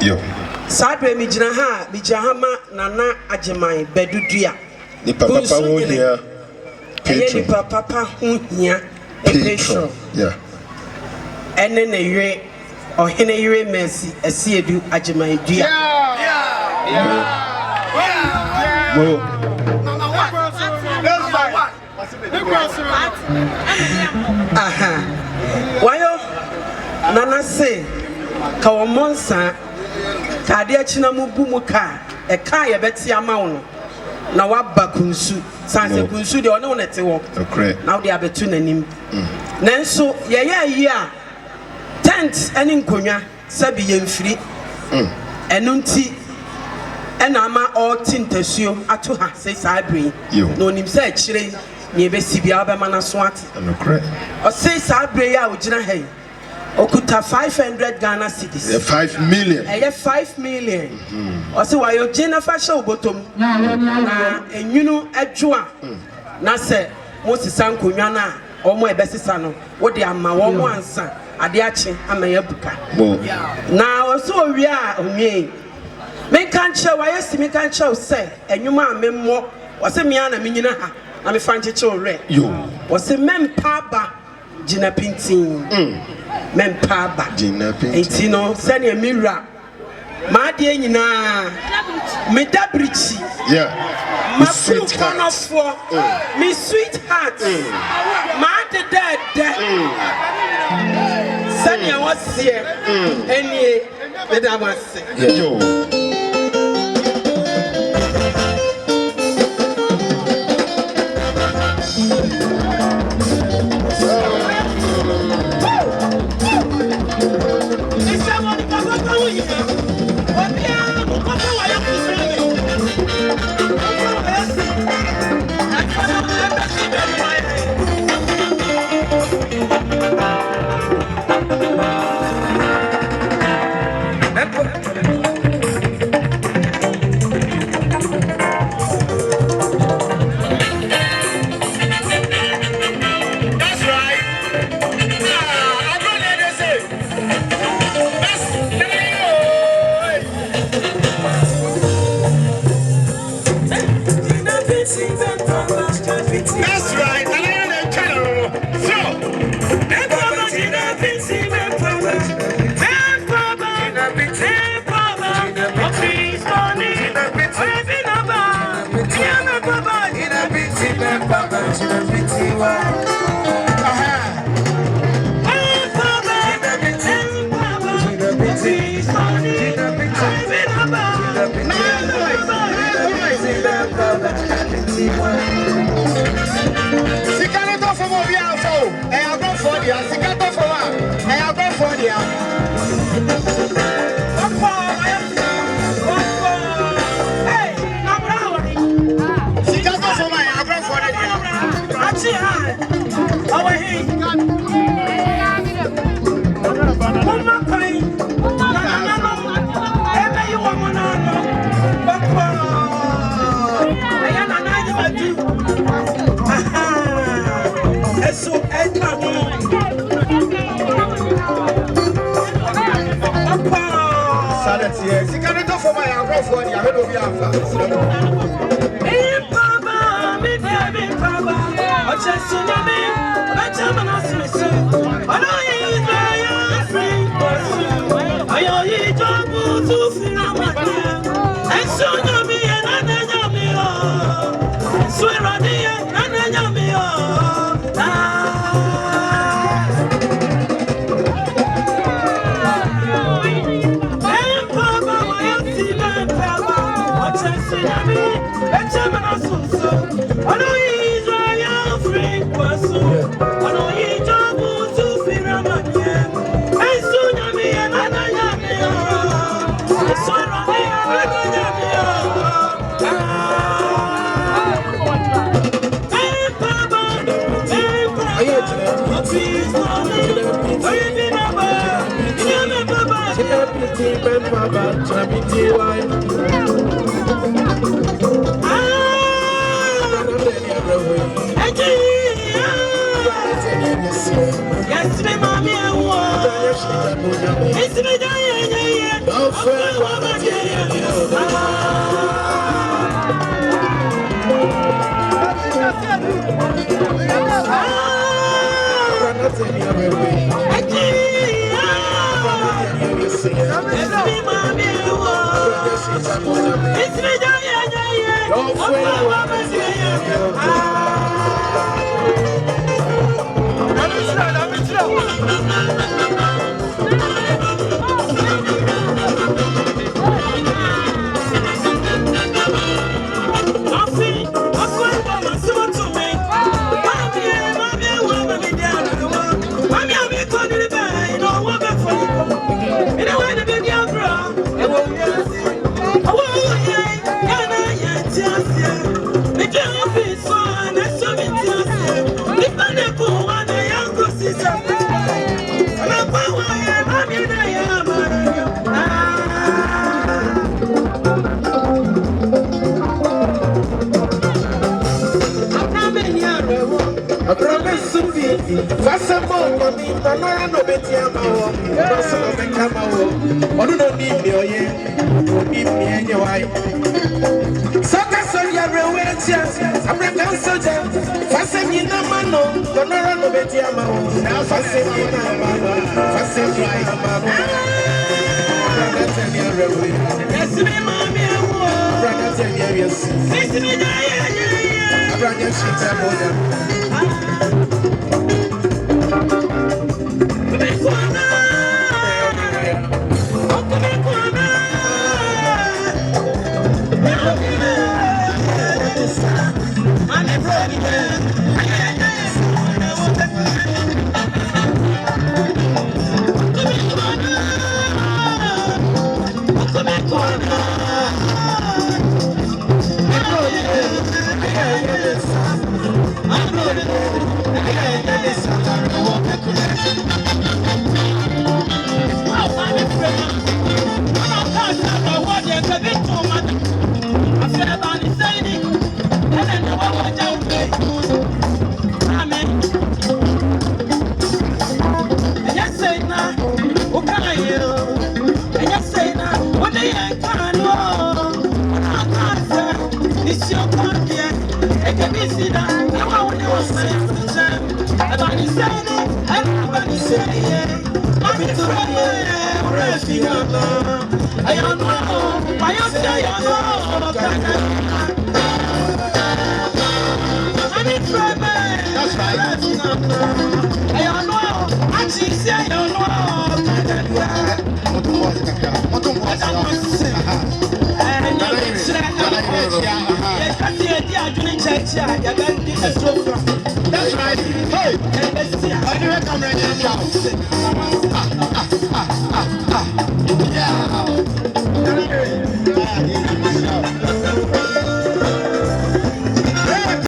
Yo. Sabre mi jina ha nana Agyemang Bedudua. Ni papa hunya. Ni papa hunya. Petro. Yeah. Ene ne yire ohene yire Mercy Asiedu Agyemang Dua. Aha. Wayo nana say ka wo monsa ka ade akina mu bu mu ka e ka ye beti ama wo na waba kunsu sanse kunsu de one wo nete wo na wo de abetu nanim nanso ye yi a tent ene nkonwa sabi ye mfiri eno nti ena ama all tintasuo ato ha say Sabre no nim say akire ni ebesi bia obema na so ate o say Sabre ya ogina hey okuta 500 Ghana cedis 5 million 5 million o say wayo gina fa show botom na enwunu adwoa na say Moses ankonwa na omo ebesisa no wo de ama wo mo ansa ade ache ama ya buka na o so wi a onwe me kan che wayo si me kan che say enwuma amemmo o say me ana me nyina ha na me fanche che ore o say mempa ba gina pintin mempa ba gina pintin entino sene mira ma de nyina me dabrichi my sweetheart me sweetheart ma de sene was here enie me da was Yes, me, mommy, I want. It's me, Diane. No friend, what I That's right. Hey, I do come right now. Yeah.